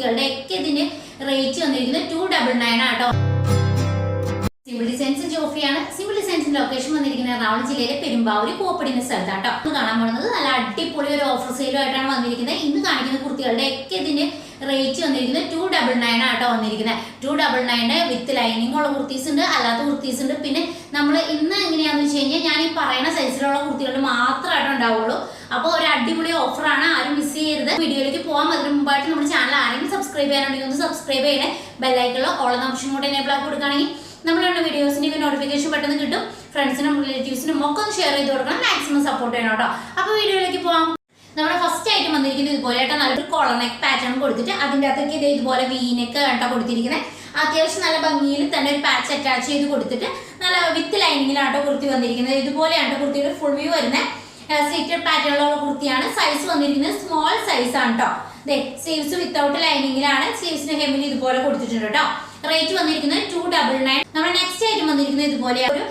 കുർത്തികളുടെ ഒക്കെ ഇതിന്റെ റേറ്റ് വന്നിരിക്കുന്നത് 299 ആട്ടോ. സിമ്പിൾ ഡിസൈൻസ് ജോഫിയാണ്. സിമ്പിൾ ഡിസൈൻസിന്റെ ലൊക്കേഷൻ വന്നിരിക്കുന്നത് എറണാകുളം ജില്ലയിലെ പെരുമ്പാവൂർ കോപ്പടിന്റെ സ്ഥലത്താട്ടോ. ഇന്ന് കാണാൻ പോകുന്നത് നല്ല അടിപൊളി ഒരു ഓഫർ സെയിലുമായിട്ടാണ് വന്നിരിക്കുന്നത്. ഇന്ന് കാണിക്കുന്ന കുർത്തികളുടെ ഒക്കെ ഇതിന്റെ റേറ്റ് വന്നിരിക്കുന്നത് 299 ആട്ടോ വന്നിരിക്കുന്നത്. 299 വിത്ത് ലൈനിങ് ഉള്ള കുർത്തീസ് ഉണ്ട്, അല്ലാത്ത കുർത്തീസ് ഉണ്ട്. പിന്നെ നമ്മൾ ഇന്ന് എങ്ങനെയാണെന്ന് വെച്ച് കഴിഞ്ഞാൽ ഞാൻ ഈ പറയുന്ന സൈസിലുള്ള കുർത്തികൾ മാത്രമായിട്ട് ഉണ്ടാവുള്ളൂ. അപ്പോൾ ഒരു അടിപൊളി ഓഫറാണ്, ആരും മിസ് ചെയ്യരുത്. വീഡിയോയിലേക്ക് പോകാൻ അതിന് മുമ്പായിട്ട് നമ്മുടെ ചാനൽ ആരെങ്കിലും സബ്സ്ക്രൈബ് ചെയ്യാനുണ്ടെങ്കിൽ ഒന്ന് സബ്സ്ക്രൈബ് ചെയ്യണേ. ബെല്ലൈക്കുള്ള ഓൾ എന്ന ഓപ്ഷൻ കൂടെ എനേബിൾ ആക്കി കൊടുക്കുകയാണെങ്കിൽ നമ്മളുടെ വീഡിയോസിന്റെ നോട്ടിഫിക്കേഷൻ പെട്ടെന്ന് കിട്ടും. ഫ്രണ്ട്സിനും റിലേറ്റീവ്സിനും ഒക്കെ ഒന്ന് ഷെയർ ചെയ്ത് കൊടുക്കണം. മാക്സിമം സപ്പോർട്ട് ചെയ്യണം കേട്ടോ. അപ്പോൾ വീഡിയോയിലേക്ക് പോകാം. നമ്മുടെ ഫസ്റ്റ് ആയിട്ട് വന്നിരിക്കുന്നത് ഇതുപോലെ ആയിട്ട് നല്ലൊരു കോളർ നെക്ക് പാറ്റേൺ കൊടുത്തിട്ട് അതിൻ്റെ അകത്തേക്ക് ഇത് ഇതുപോലെ വീനെക്ക് കേട്ടോ കൊടുത്തിരിക്കുന്നത്. അത്യാവശ്യം നല്ല ഭംഗിയിൽ തന്നെ ഒരു പാച്ച് അറ്റാച്ച് ചെയ്ത് കൊടുത്തിട്ട് നല്ല വിത്ത് ലൈനിങ്ങിലാട്ടോ കുർത്തി വന്നിരിക്കുന്നത്. ഇതുപോലെയാണ് കുർത്തിയുടെ ഫുൾ വ്യൂ വരുന്നത്. സ്ലിറ്റഡ് പാറ്റേണിലുള്ള കുർത്തിയാണ്. സൈസ് വന്നിരിക്കുന്നത് സ്മോൾ സൈസ് ആണ് കേട്ടോ. Sleeves without ലൈനിങ്ങിലാണ്. സ്ലീവ്സിന്റെ ഹെമ്മിൽ ഇതുപോലെ കൊടുത്തിട്ടുണ്ട് കേട്ടോ. റേറ്റ് വന്നിരിക്കുന്നത് 299. നമ്മുടെ നെക്സ്റ്റ് ഐറ്റം വന്നിരിക്കുന്നത് ഇതുപോലെ ഒരു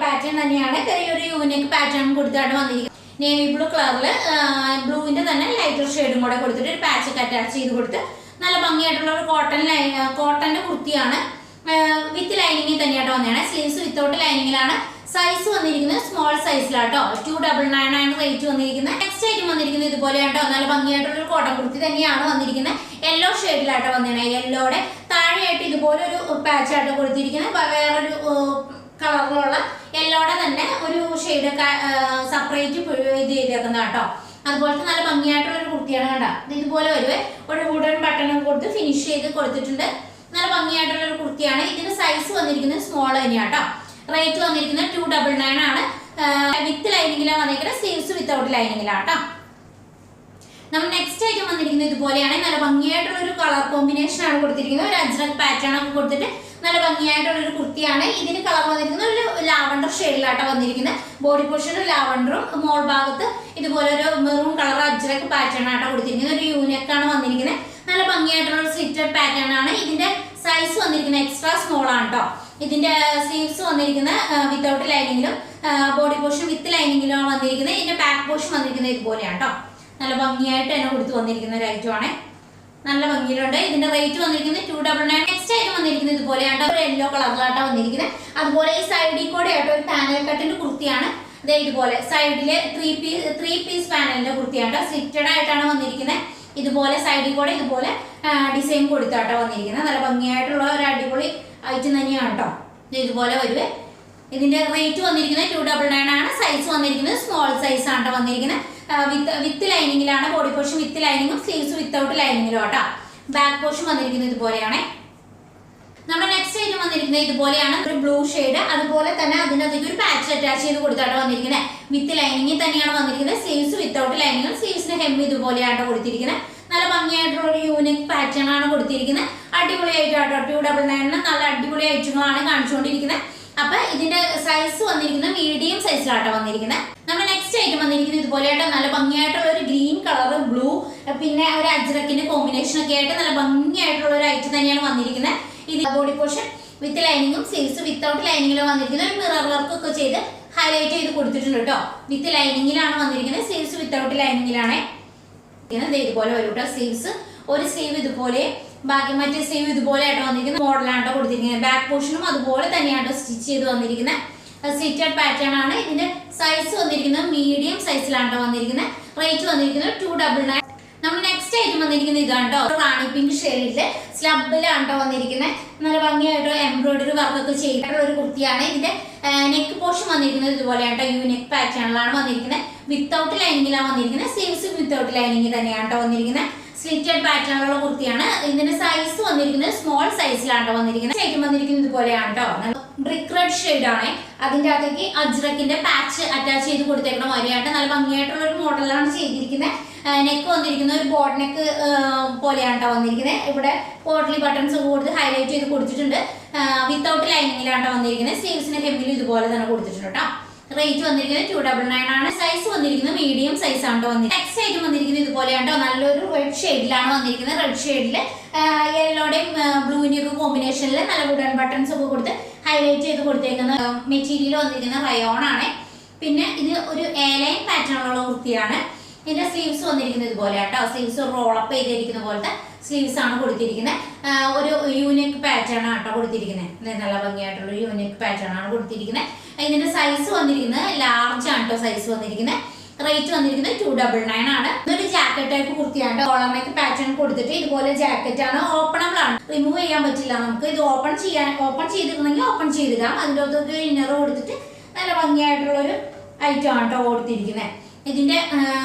പാറ്റേൺ തന്നെയാണ്. ഒരു യൂണിക് പാറ്റേൺ കൊടുത്താണ് വന്നിരിക്കുന്നത്. നേവി ബ്ലൂ കളറിൽ ബ്ലൂവിന്റെ തന്നെ ലൈറ്റർ ഷെയ്ഡും കൂടെ കൊടുത്തിട്ട് ഒരു പാച്ച് ഒക്കെ അറ്റാച്ച് ചെയ്ത് കൊടുത്ത് നല്ല ഭംഗിയായിട്ടുള്ള ഒരു കോട്ടന്റെ കുർത്തിയാണ്. വിത്ത് ലൈനിങ്ങിൽ തന്നെയാട്ടോ വന്നതാണ്. സ്ലീവ്സ് വിത്തൗട്ട് ലൈനിങ്ങിലാണ്. സൈസ് വന്നിരിക്കുന്നത് സ്മോൾ സൈസിലാട്ടോ. 299 ആണ് റേറ്റ് വന്നിരിക്കുന്നത്. നെക്സ്റ്റ് ഐറ്റം വന്നിരിക്കുന്നത് ഇതുപോലെയാട്ടോ. നല്ല ഭംഗിയായിട്ടുള്ള ഒരു കോട്ടൺ കുർത്തി തന്നെയാണ് വന്നിരിക്കുന്നത്. യെല്ലോ ഷെയ്ഡിലാട്ടോ വന്നിരിക്കുന്നത്. യെല്ലോടെ താഴെയായിട്ട് ഇതുപോലെ ഒരു പാച്ച് ആട്ടോ കൊടുത്തിരിക്കുന്നത്. വേറൊരു കളറിലുള്ള യെല്ലോടെ തന്നെ ഒരു ഷെയ്ഡൊക്കെ സെപ്പറേറ്റ് ഇത് ചെയ്തേക്കുന്ന കേട്ടോ. അതുപോലത്തെ നല്ല ഭംഗിയായിട്ടുള്ള ഒരു കുർത്തിയാണ് കേട്ടോ. ഇതുപോലെ വരുവേ ഒരു വുഡൻ ബട്ടൺ കൊടുത്ത് ഫിനിഷ് ചെയ്ത് കൊടുത്തിട്ടുണ്ട്. നല്ല ഭംഗിയായിട്ടുള്ള ഒരു കുർത്തിയാണ്. ഇതിന്റെ സൈസ് വന്നിരിക്കുന്നത് സ്മോൾ തന്നെയാട്ടോ. റേറ്റ് വന്നിരിക്കുന്നത് 299 ആണ്. വിത്ത് ലൈനിങ്ങിലാണ് വന്നിരിക്കുന്നത്. സ്ലീവ്സ് വിത്തൗട്ട് ലൈനിങ്ങിലാട്ടോ. നമ്മൾ നെക്സ്റ്റ് ഐറ്റം വന്നിരിക്കുന്നത് ഇതുപോലെയാണ്. നല്ല ഭംഗിയായിട്ടുള്ള ഒരു കളർ കോമ്പിനേഷൻ ആണ് കൊടുത്തിരിക്കുന്നത്. ഒരു അജ്രക് പാറ്റേൺ ഒക്കെ കൊടുത്തിട്ട് നല്ല ഭംഗിയായിട്ടുള്ള ഒരു കുർത്തിയാണ്. ഇതിന് കളർ വന്നിരിക്കുന്നത് ഒരു ലാവണ്ടർ ഷെയ്ഡിലാട്ടോ വന്നിരിക്കുന്നത്. ബോഡി പോർഷനും ലാവണ്ടറും മോൾ ഭാഗത്ത് ഇതുപോലെ ഒരു മെറൂൺ കളർ അജ്രക് പാറ്റേൺ ആട്ടോ കൊടുത്തിരിക്കുന്നത്. ഒരു യൂണിക്കാണ് വന്നിരിക്കുന്നത്. നല്ല ഭംഗിയായിട്ടുള്ള ഒരു സ്ലിറ്റഡ് പാറ്റേൺ ആണ്. ഇതിന്റെ സൈസ് വന്നിരിക്കുന്നത് എക്സ്ട്രാ സ്മോൾ ആണ് കേട്ടോ. ഇതിന്റെ സ്ലീവ്സ് വന്നിരിക്കുന്ന വിത്തൗട്ട് ലൈനിങ്ങിലും ബോഡി പോർഷൻ വിത്ത് ലൈനിങ്ങിലും വന്നിരിക്കുന്നത്. ഇതിന്റെ ബാക്ക് പോർഷൻ വന്നിരിക്കുന്നത് ഇതുപോലെയാണ് കേട്ടോ. നല്ല ഭംഗിയായിട്ട് തന്നെ കൊടുത്ത് വന്നിരിക്കുന്ന ഒരു ഐറ്റം ആണ്. നല്ല ഭംഗിയിലുണ്ട്. ഇതിന്റെ റേറ്റ് വന്നിരിക്കുന്നത് 299. നെക്സ്റ്റ് ഐറ്റം വന്നിരിക്കുന്നത് ഇതുപോലെയാണ്. ഒരു യെല്ലോ കളറിലാട്ടോ വന്നിരിക്കുന്നത്. അതുപോലെ ഈ സൈഡിൽ കൂടെ ആട്ടോ ഒരു പാനൽ കട്ടിന്റെ കുർത്തിയാണ്. ഇതേ ഇതുപോലെ സൈഡില് ത്രീ പീസ് പാനലിന്റെ കുർത്തിയാട്ടോ. സ്ലിറ്റഡ് ആയിട്ടാണ് വന്നിരിക്കുന്നത്. ഇതുപോലെ സൈഡിൽ കൂടെ ഇതുപോലെ ഡിസൈൻ കൊടുത്താട്ടോ വന്നിരിക്കുന്നത്. നല്ല ഭംഗിയായിട്ടുള്ള ഒരു അടിപൊളി ഐറ്റം തന്നെയാണ് കേട്ടോ. ഇതുപോലെ വരുവേ. ഇതിന്റെ റേറ്റ് വന്നിരിക്കുന്നത് 299 ആണ്. സൈസ് വന്നിരിക്കുന്നത് സ്മോൾ സൈസ് ആണ് വന്നിരിക്കുന്നത്. വിത്ത് ലൈനിങ്ങിലാണ്. ബോഡി പോർഷൻ വിത്ത് ലൈനിങ്ങും സ്ലീവ്സ് വിത്തൗട്ട് ലൈനിങ്ങിലും കേട്ടോ. ബാക്ക് പോർഷൻ വന്നിരിക്കുന്നത് ഇതുപോലെയാണ്. നമ്മുടെ നെക്സ്റ്റ് ഐറ്റം വന്നിരിക്കുന്നത് ഇതുപോലെയാണ്. ഒരു ബ്ലൂ ഷെയ്ഡ്. അതുപോലെ തന്നെ അതിനകത്തേക്ക് ഒരു പാച്ച് അറ്റാച്ച് ചെയ്ത് കൊടുത്താട്ടോ വന്നിരിക്കുന്നത്. വിത്ത് ലൈനിങ്ങിൽ തന്നെയാണ് വന്നിരിക്കുന്നത്. സ്ലീവ്സ് വിത്തൗട്ട് ലൈനിങ്ങും സ്ലീവ്സിന്റെ ഹെമ്മി ഇതുപോലെയാട്ടോ കൊടുത്തിരിക്കുന്നത്. നല്ല ഭംഗിയായിട്ടുള്ള ഒരു യൂണിക് പാറ്റേൺ ആണ് കൊടുത്തിരിക്കുന്നത്. അടിപൊളി ഐറ്റം 299 നല്ല അടിപൊളി ഐറ്റങ്ങളാണ് കാണിച്ചുകൊണ്ടിരിക്കുന്നത്. അപ്പൊ ഇതിന്റെ സൈസ് വന്നിരിക്കുന്നത് മീഡിയം സൈസിലാട്ടോ വന്നിരിക്കുന്നത്. നമ്മുടെ നെക്സ്റ്റ് ഐറ്റം വന്നിരിക്കുന്നത് ഇതുപോലെയായിട്ട് നല്ല ഭംഗിയായിട്ടുള്ള ഒരു ഗ്രീൻ കളർ ബ്ലൂ പിന്നെ ഒരു അജ്രക്കിന്റെ കോമ്പിനേഷൻ ഒക്കെ ആയിട്ട് നല്ല ഭംഗിയായിട്ടുള്ള ഒരു ഐറ്റം തന്നെയാണ് വന്നിരിക്കുന്നത്. ഇത് ബോഡി പോർഷൻ വിത്ത് ലൈനിങ്ങും സ്ലീവ്സ് വിത്തൗട്ട് ലൈനിങ്ങിലും വന്നിരിക്കുന്നത്. ഒരു മിറർ വർക്ക് ഒക്കെ ചെയ്ത് ഹൈലൈറ്റ് ചെയ്ത് കൊടുത്തിട്ടുണ്ട് കേട്ടോ. വിത്ത് ലൈനിങ്ങിലാണ് വന്നിരിക്കുന്നത്. സ്ലീവ്സ് വിത്തൗട്ട് ലൈനിങ്ങിലാണ് ഇതുപോലെ വരും കേട്ടോ. സ്ലീവ്സ് ഒരു സ്ലീവ് ഇതുപോലെ ബാക്കി മറ്റേ സ്ലീവ് ഇതുപോലെ ആയിട്ട് വന്നിരിക്കുന്നത് മോഡലാട്ടോ കൊടുത്തിരിക്കുന്നത്. ബാക്ക് പോർഷനും അതുപോലെ തന്നെയാട്ടോ സ്റ്റിച്ച് ചെയ്ത് വന്നിരിക്കുന്നത്. സ്ലിറ്റഡ് പാറ്റേൺ ആണ്. ഇതിന്റെ സൈസ് വന്നിരിക്കുന്നത് മീഡിയം സൈസിലാട്ടോ വന്നിരിക്കുന്നത്. റേറ്റ് വന്നിരിക്കുന്നത് 299. നമ്മൾ നെക്സ്റ്റ് ഐറ്റം വന്നിരിക്കുന്നത് ഇതാണ്ടോ. റാണി പിങ്ക് ഷെയ്ഡില് സ്ലബിലാണ്ടോ വന്നിരിക്കുന്നത്. നല്ല ഭംഗിയായിട്ടോ എംബ്രോയിഡറി വർക്കൊക്കെ ചെയ്തിട്ടുള്ള ഒരു കുർത്തിയാണ്. ഇതിന്റെ നെക്ക് പോർഷൻ വന്നിരിക്കുന്നത് ഇതുപോലെയാട്ടോ യൂണിക് പാറ്റേണിലാണ് വന്നിരിക്കുന്നത്. വിത്തൗട്ട് ലൈനിങ്ങിലാണ് വന്നിരിക്കുന്നത്. സ്ലീവ്സ് വിത്തൗട്ട് ലൈനിങ് തന്നെയാട്ടോ വന്നിരിക്കുന്നത്. സ്ലിറ്റഡ് പാറ്റേണിലുള്ള കുർത്തിയാണ്. ഇതിന്റെ സൈസ് വന്നിരിക്കുന്നത് സ്മോൾ സൈസിലാണ് വന്നിരിക്കുന്നത്. ഐറ്റം വന്നിരിക്കുന്നത് ഇതുപോലെയാണ് കേട്ടോ. ബ്രിക്ക് റെഡ് ഷെയ്ഡ് ആണ്. അതിന്റെ അകത്തേക്ക് അജ്രക്കിന്റെ പാച്ച് അറ്റാച്ച് ചെയ്ത് കൊടുത്തേക്കുന്ന വരെയായിട്ട് നല്ല ഭംഗിയായിട്ടുള്ള ഒരു മോഡലാണ് ചെയ്തിരിക്കുന്നത്. നെക്ക് വന്നിരിക്കുന്ന ഒരു ബോർഡ് നെക്ക് പോലെയാണ് വന്നിരിക്കുന്നത്. ഇവിടെ പോട്ട്ലി ബട്ടൺസ് കൊടുത്ത് ഹൈലൈറ്റ് ചെയ്ത് കൊടുത്തിട്ടുണ്ട്. വിത്തൗട്ട് ലൈനിങ്ങിലാണ് വന്നിരിക്കുന്നത്. സ്ലീവ്സിന്റെ ഹെമ്മിലും ഇതുപോലെ തന്നെ കൊടുത്തിട്ടുണ്ട് കേട്ടോ. റേറ്റ് വന്നിരിക്കുന്നത് 299 ആണ്. സൈസ് വന്നിരിക്കുന്നത് മീഡിയം സൈസ് ആണ് വന്നിരിക്കുന്നത്. നെക്സ്റ്റ് ഐറ്റം വന്നിരിക്കുന്നത് ഇതുപോലെയാണ്. നല്ലൊരു റെഡ് ഷെയ്ഡിലാണ് വന്നിരിക്കുന്നത്. റെഡ് ഷെയ്ഡില് യെല്ലോടെയും ബ്ലൂവിന്റെയും ഒക്കെ കോമ്പിനേഷനിൽ നല്ല വുഡൻ ബട്ടൺസ് ഒക്കെ കൊടുത്ത് ഹൈലൈറ്റ് ചെയ്ത് കൊടുത്തേക്കുന്ന മെറ്റീരിയൽ വന്നിരിക്കുന്ന റയോൺ ആണ്. പിന്നെ ഇത് ഒരു എ ലൈൻ പാറ്റേണുള്ള കുർത്തിയാണ്. ഇതിന്റെ സ്ലീവ്സ് വന്നിരിക്കുന്നത് ഇതുപോലെ കേട്ടോ. സ്ലീവ്സ് റോളപ്പ് ചെയ്തിരിക്കുന്ന പോലത്തെ സ്ലീവ്സ് ആണ് കൊടുത്തിരിക്കുന്നത്. ഒരു യൂണിക് പാറ്റേൺ ആട്ടോ കൊടുത്തിരിക്കുന്നത്. നല്ല ഭംഗിയായിട്ടുള്ള ഒരു യൂണിക് പാറ്റേൺ ആണ് കൊടുത്തിരിക്കുന്നത്. ഇതിന്റെ സൈസ് വന്നിരിക്കുന്നത് ലാർജ് ആണ് കേട്ടോ. സൈസ് വന്നിരിക്കുന്നത്. റേറ്റ് വന്നിരിക്കുന്നത് 299 ആണ്. ഇതൊരു ജാക്കറ്റ് ടൈപ്പ് കുർത്തിയാണ്. കോളർ നെക്ക് പാറ്റേൺ കൊടുത്തിട്ട് ഇതുപോലെ ജാക്കറ്റ് ആണ്. ഓപ്പണബിൾ ആണ്, റിമൂവ് ചെയ്യാൻ പറ്റില്ല. നമുക്ക് ഇത് ഓപ്പൺ ചെയ്തിട്ടുണ്ടെങ്കിൽ ഓപ്പൺ ചെയ്തിടാം. അതിൻ്റെ അകത്തൊക്കെ ഇന്നർ കൊടുത്തിട്ട് നല്ല ഭംഗിയായിട്ടുള്ള ഒരു ഐറ്റം ആണ് കേട്ടോ കൊടുത്തിരിക്കുന്നത്. ഇതിന്റെ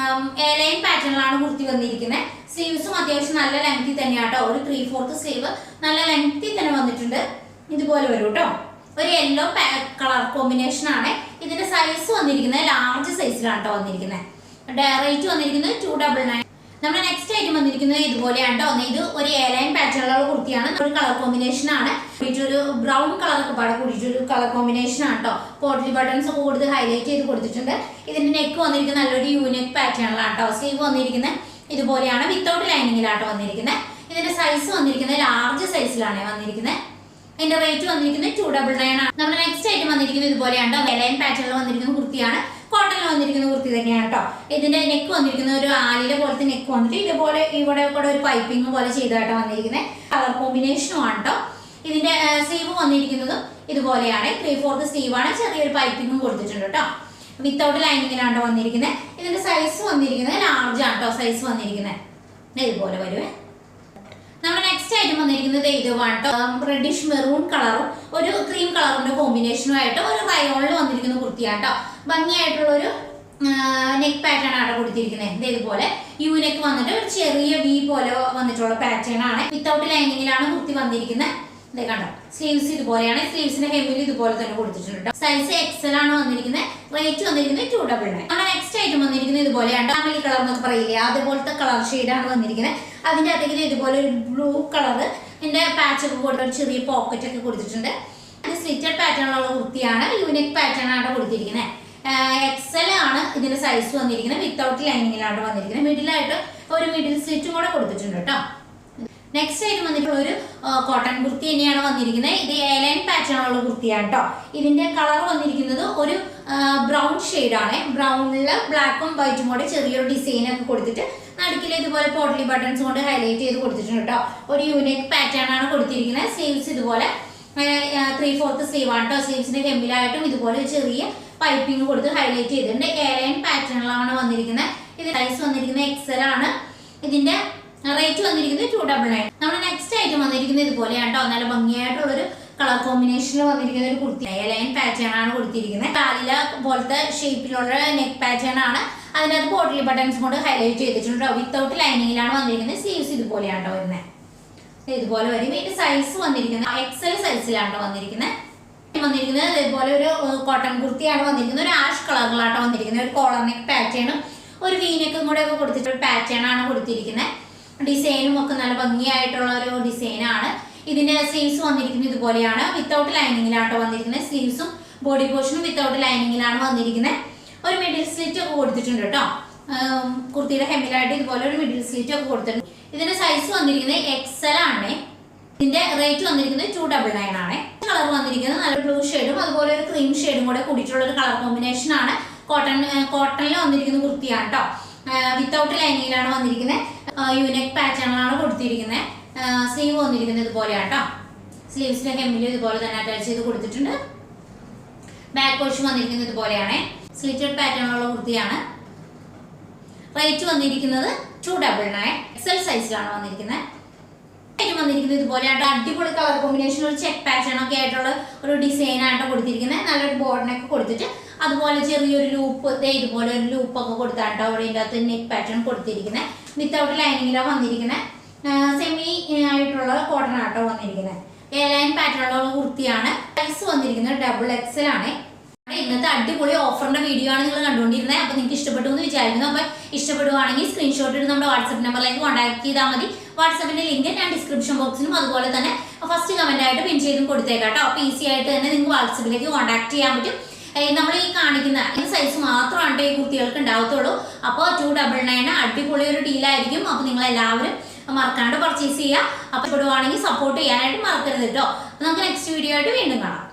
എലൈൻ പാറ്റേണിലാണ് കുർത്തി വന്നിരിക്കുന്നത്. സ്ലീവ്സും അത്യാവശ്യം നല്ല ലെങ്തി തന്നെയാട്ടോ. ഒരു 3/4 സ്ലീവ് നല്ല ലെങ്തി തന്നെ വന്നിട്ടുണ്ട്. ഇതുപോലെ വരും കേട്ടോ. ഒരു യെല്ലോ കളർ കോമ്പിനേഷൻ ആണ്. ഇതിന്റെ സൈസ് വന്നിരിക്കുന്നത് ലാർജ് സൈസിലാണ് കേട്ടോ വന്നിരിക്കുന്നത്. റേറ്റ് വന്നിരിക്കുന്നത് 299. നമ്മുടെ നെക്സ്റ്റ് ഐറ്റം വന്നിരിക്കുന്നത് ഇതുപോലെയാണ് കേട്ടോ. ഇത് ഒരു എലൈൻ പാറ്റേണിലുള്ള കുർത്തിയാണ്. ഒരു കളർ കോമ്പിനേഷൻ ആണ്. ഒരു ബ്രൗൺ കളർ ഒക്കെ പാടെ കൂടിയിട്ടൊരു കളർ കോമ്പിനേഷൻ ആണ് കേട്ടോ. പോട്ട്ലി ബട്ടൺസ് ഒക്കെ കൊടുത്ത് ഹൈലൈറ്റ് ചെയ്ത് കൊടുത്തിട്ടുണ്ട്. ഇതിന്റെ നെക്ക് വന്നിരിക്കുന്നത് നല്ലൊരു യൂണിക് പാറ്റേണിലാണ് കേട്ടോ. സ്ലീവ് വന്നിരിക്കുന്നത് ഇതുപോലെയാണ്. വിത്തൗട്ട് ലൈനിങ്ങിലാട്ടോ വന്നിരിക്കുന്നത്. ഇതിന്റെ സൈസ് വന്നിരിക്കുന്നത് ലാർജ് സൈസിലാണ് വന്നിരിക്കുന്നത്. ഇതിന്റെ റേറ്റ് വന്നിരിക്കുന്നത് 299 ആണ്. നമ്മുടെ നെക്സ്റ്റ് ഐറ്റം വന്നിരിക്കുന്നത് ഇതുപോലെയാണ്. എലൈൻ പാറ്റേണിൽ വന്നിരിക്കുന്ന കുർത്തിയാണ്. കോട്ടണിൽ വന്നിരിക്കുന്ന കുർത്തി തന്നെയാണ് കേട്ടോ. ഇതിന്റെ നെക്ക് വന്നിരിക്കുന്നത് ഒരു ആലിലെ പോലത്തെ നെക്ക് വന്നിട്ട് ഇതുപോലെ ഇവിടെ കൂടെ ഒരു പൈപ്പിംഗ് പോലെ ചെയ്തായിട്ടോ വന്നിരിക്കുന്നത്. കളർ കോമ്പിനേഷനും ആണ് കേട്ടോ. ഇതിന്റെ സ്ലീവ് വന്നിരിക്കുന്നതും ഇതുപോലെയാണ്. 3/4 സ്ലീവ് ആണ്. ചെറിയൊരു പൈപ്പിംഗും കൊടുത്തിട്ടുണ്ട് കേട്ടോ. വിത്തൗട്ട് ലൈനിങ്ങിലാണ് വന്നിരിക്കുന്നത്. ഇതിന്റെ സൈസ് വന്നിരിക്കുന്നത് ലാർജ് ആണ് കേട്ടോ. സൈസ് വന്നിരിക്കുന്നത് ഇതുപോലെ വരുവേ. നമ്മുടെ നെക്സ്റ്റ് ഐറ്റം വന്നിരിക്കുന്നത് ഇതുവാണ് കേട്ടോ. റെഡിഷ് മെറൂൺ കളറും ഒരു ക്രീം കളറിന്റെ കോമ്പിനേഷനും ആയിട്ട് ഒരു റയോണിൽ വന്നിരിക്കുന്ന കുർത്തിയാണ് കേട്ടോ. ഭംഗിയായിട്ടുള്ള ഒരു നെക്ക് പാറ്റേൺ ആണ് കൊടുത്തിരിക്കുന്നത്. ഇതുപോലെ യു നെക്ക് വന്നിട്ട് ഒരു ചെറിയ വി പോലെ വന്നിട്ടുള്ള പാറ്റേൺ ആണ്. വിത്തൗട്ട് ലൈനിങ്ങിലാണ് കുർത്തി വന്നിരിക്കുന്നത്. ഇതേ കണ്ടോ. സ്ലീവ്സ് ഇതുപോലെയാണ്. സ്ലീവ്സിന്റെ ഹെമ്മിൽ ഇതുപോലെ തന്നെ കൊടുത്തിട്ടുണ്ട്. സൈസ് എക്സൽ ആണ് വന്നിരിക്കുന്നത്. റേറ്റ് വന്നിരിക്കുന്നത് 299. നമ്മുടെ നെക്സ്റ്റ് ഐറ്റം വന്നിരിക്കുന്നത് ഇതുപോലെയാണ്. ഫാമിലി കളർ എന്നൊക്കെ പറയില്ലേ, അതുപോലത്തെ കളർ ഷെയ്ഡാണ് വന്നിരിക്കുന്നത്. അതിന്റെ അകത്തേക്ക് ഇതുപോലെ ഒരു ബ്ലൂ കളർ ഇതിന്റെ പാച്ച് ഒക്കെ കൊടുത്ത ഒരു ചെറിയ പോക്കറ്റ് ഒക്കെ കൊടുത്തിട്ടുണ്ട്. ഇത് സ്ലിറ്റഡ് പാറ്റേണിലുള്ള കുർത്തിയാണ്. യൂണിക് പാറ്റേൺ ആണ് കൊടുത്തിരിക്കുന്നത്. എക്സൽ ആണ് ഇതിന്റെ സൈസ് വന്നിരിക്കുന്നത്. വിത്തൗട്ട് ലൈനിങ്ങിലാണ് വന്നിരിക്കുന്നത്. മിഡിലായിട്ട് ഒരു മിഡിൽ സ്ലിറ്റും കൂടെ കൊടുത്തിട്ടുണ്ട് കേട്ടോ. നെക്സ്റ്റ് ആയിട്ട് വന്നിട്ടുള്ള ഒരു കോട്ടൺ കുർത്തി തന്നെയാണ് വന്നിരിക്കുന്നത്. ഇത് എലൈൻ പാറ്റേണുള്ള കുർത്തിയാണ് കേട്ടോ. ഇതിന്റെ കളർ വന്നിരിക്കുന്നത് ഒരു ബ്രൗൺ ഷെയ്ഡാണ്. ബ്രൗണിൽ ബ്ലാക്കും വൈറ്റും കൂടെ ചെറിയൊരു ഡിസൈൻ ഒക്കെ കൊടുത്തിട്ട് നടുക്കിൽ ഇതുപോലെ പോട്ട്ലി ബട്ടൺസ് കൊണ്ട് ഹൈലൈറ്റ് ചെയ്ത് കൊടുത്തിട്ടുണ്ട് കേട്ടോ. ഒരു യൂണിക് പാറ്റേൺ ആണ് കൊടുത്തിരിക്കുന്നത്. സ്ലീവ്സ് ഇതുപോലെ 3/4 സ്ലീവ് ആണ് കേട്ടോ. സ്ലീവ്സിന്റെ ഹെമ്മിലായിട്ടും ഇതുപോലെ ചെറിയ പൈപ്പിംഗ് കൊടുത്ത് ഹൈലൈറ്റ് ചെയ്തിട്ടുണ്ട്. എലൈൻ പാറ്റേണിലാണ് വന്നിരിക്കുന്നത്. ഇത് സൈസ് വന്നിരിക്കുന്നത് എക്സൽ ആണ്. ഇതിന്റെ റേറ്റ് വന്നിരിക്കുന്നത് 299. നമ്മുടെ നെക്സ്റ്റ് ഐറ്റം വന്നിരിക്കുന്നത് ഇതുപോലെയാണ് കേട്ടോ. നല്ല ഭംഗിയായിട്ടുള്ളൊരു കളർ കോമ്പിനേഷനിൽ വന്നിരിക്കുന്ന ഒരു കുർത്തി. ലൈൻ പാറ്റേൺ ആണ് കൊടുത്തിരിക്കുന്നത്. കാലില പോലത്തെ ഷേപ്പിലുള്ള നെക്ക് പാറ്റേൺ ആണ്. അതിനകത്ത് പോട്ട്ലി ബട്ടൺസ് കൊണ്ട് ഹൈലൈറ്റ് ചെയ്തിട്ടുണ്ട്. വിത്തൗട്ട് ലൈനിങ്ങിലാണ് വന്നിരിക്കുന്നത്. സ്ലീവ്സ് ഇതുപോലെയാണ് കേട്ടോ വരുന്നത്. ഇതുപോലെ വരും. ഇതിന്റെ സൈസ് വന്നിരിക്കുന്നത് എക്സൽ സൈസിലാണ് വന്നിരിക്കുന്നത്. ഇതുപോലെ ഒരു കോട്ടൺ കുർത്തിയാണ് വന്നിരിക്കുന്നത്. ഒരു ആഷ് കളറിലാട്ടോ വന്നിരിക്കുന്നത്. ഒരു കോളർ നെക്ക് പാറ്റേണും ഒരു വീനെക്കും കൂടെ ഒക്കെ കൊടുത്തിട്ടുള്ള പാറ്റേൺ ആണ് കൊടുത്തിരിക്കുന്നത്. ഡിസൈനും ഒക്കെ നല്ല ഭംഗിയായിട്ടുള്ള ഒരു ഡിസൈനാണ്. ഇതിന്റെ സ്ലീവ്സ് വന്നിരിക്കുന്നത് ഇതുപോലെയാണ്. വിത്തൗട്ട് ലൈനിങ്ങിലാട്ടോ വന്നിരിക്കുന്നത്. സ്ലീവ്സും ബോഡി പോർഷനും വിത്തൗട്ട് ലൈനിങ്ങിലാണ് വന്നിരിക്കുന്നത്. ഒരു മിഡിൽ സ്ലിറ്റ് ഒക്കെ കൊടുത്തിട്ടുണ്ട് കേട്ടോ. കുർത്തിയുടെ ഹെമ്മിലായിട്ട് ഇതുപോലെ ഒരു മിഡിൽ സ്ലിറ്റ് ഒക്കെ കൊടുത്തിട്ടുണ്ട്. ഇതിന്റെ സൈസ് വന്നിരിക്കുന്നത് എക്സൽ ആണ്. ഇതിന്റെ റേറ്റ് വന്നിരിക്കുന്നത് 299 ആണ്. കളർ വന്നിരിക്കുന്നത് നല്ല ബ്ലൂ ഷെയ്ഡും അതുപോലെ ഒരു ക്രീം ഷെയ്ഡും കൂടെ കൂടിയിട്ടുള്ള ഒരു കളർ കോമ്പിനേഷൻ ആണ്. കോട്ടണിൽ വന്നിരിക്കുന്ന കുർത്തിയാണ് കേട്ടോ. വിത്തൗട്ട് ലൈനിങ്ങിലാണ് വന്നിരിക്കുന്നത്. യൂണിക് പാറ്റേണിലാണ് കൊടുത്തിരിക്കുന്നത്. സ്ലീവ് വന്നിരിക്കുന്നത് ഇതുപോലെയാണ് കേട്ടോ. സ്ലീവ്സിന്റെ ഹെമ്മിൽ ഇതുപോലെ തന്നെ അറ്റാച്ച് ചെയ്ത് കൊടുത്തിട്ടുണ്ട്. ബാക്ക് പോർഷൻ വന്നിരിക്കുന്നത് ഇതുപോലെയാണ്. സ്ലിറ്റഡ് പാറ്റേണിലുള്ള കുർത്തിയാണ്. റേറ്റ് വന്നിരിക്കുന്നത് 299. എക്സൽ സൈസിലാണ് വന്നിരിക്കുന്നത്. വന്നിരിക്കുന്നത് ഇതുപോലെയാണ്. അടിപൊളി കളർ കോമ്പിനേഷൻ ഒരു ചെക്ക് പാറ്റേൺ ഒക്കെ ആയിട്ടുള്ള ഒരു ഡിസൈൻ ആയിട്ട് കൊടുത്തിരിക്കുന്നത്. നല്ലൊരു ബോർഡിനൊക്കെ കൊടുത്തിട്ട് അതുപോലെ ചെറിയൊരു ലൂപ്പ് ഇതുപോലെ ഒരു ലൂപ്പ് ഒക്കെ കൊടുത്താട്ടോ അവിടെ ഇതിൻ്റെ അകത്ത് നെക്ക് പാറ്റേൺ കൊടുത്തിരിക്കുന്നത്. വിത്തൗട്ട് ലൈനിങ്ങിലാണ് വന്നിരിക്കുന്നത്. സെമി ആയിട്ടുള്ള കോട്ടൺ ആട്ടോ വന്നിരിക്കുന്നത്. ലൈൻ പാറ്റേണുള്ള കുർത്തിയാണ്. സൈസ് വന്നിരിക്കുന്നത് XXL ആണ്. ഇന്നത്തെ അടിപൊളി ഓഫറിന്റെ വീഡിയോ ആണ് നിങ്ങൾ കണ്ടുകൊണ്ടിരുന്നത്. അപ്പോൾ നിങ്ങൾക്ക് ഇഷ്ടപ്പെട്ടു എന്ന് വിചാരിക്കുന്നു. അപ്പോൾ ഇഷ്ടപ്പെടുവാണെങ്കിൽ സ്ക്രീൻഷോട്ട് എടുത്ത് നമ്മുടെ വാട്സ്ആപ്പ് നമ്പറിലേക്ക് കോൺടാക്ട് ചെയ്താൽ മതി. വാട്സ്ആപ്പിന്റെ ലിങ്ക് ഞാൻ ഡിസ്ക്രിപ്ഷൻ ബോക്സിലും അതുപോലെ തന്നെ ഫസ്റ്റ് കമന്റ് ആയിട്ട് പിൻ ചെയ്തും കൊടുത്തേക്കാം കേട്ടോ. അപ്പോൾ ഈസി ആയിട്ട് തന്നെ നിങ്ങൾക്ക് വാട്സ്ആപ്പിലേക്ക് കോൺടാക്ട് ചെയ്യാൻ പറ്റും. നമ്മൾ ഈ കാണിക്കുന്ന ഈ സൈസ് മാത്രമാണ് ഈ കുർത്തികൾക്ക് ഉണ്ടാവത്തുള്ളൂ. അപ്പോൾ 299 അടിപൊളി ഒരു ഡീലായിരിക്കും. അപ്പോൾ നിങ്ങൾ എല്ലാവരും മറക്കാണ്ട് പർച്ചേസ് ചെയ്യുക. അപ്പോൾ ഇഷ്ടപ്പെടുവാണെങ്കിൽ സപ്പോർട്ട് ചെയ്യാനായിട്ട് മറക്കരുത് കേട്ടോ. നമുക്ക് നെക്സ്റ്റ് വീഡിയോ ആയിട്ട് വീണ്ടും കാണാം.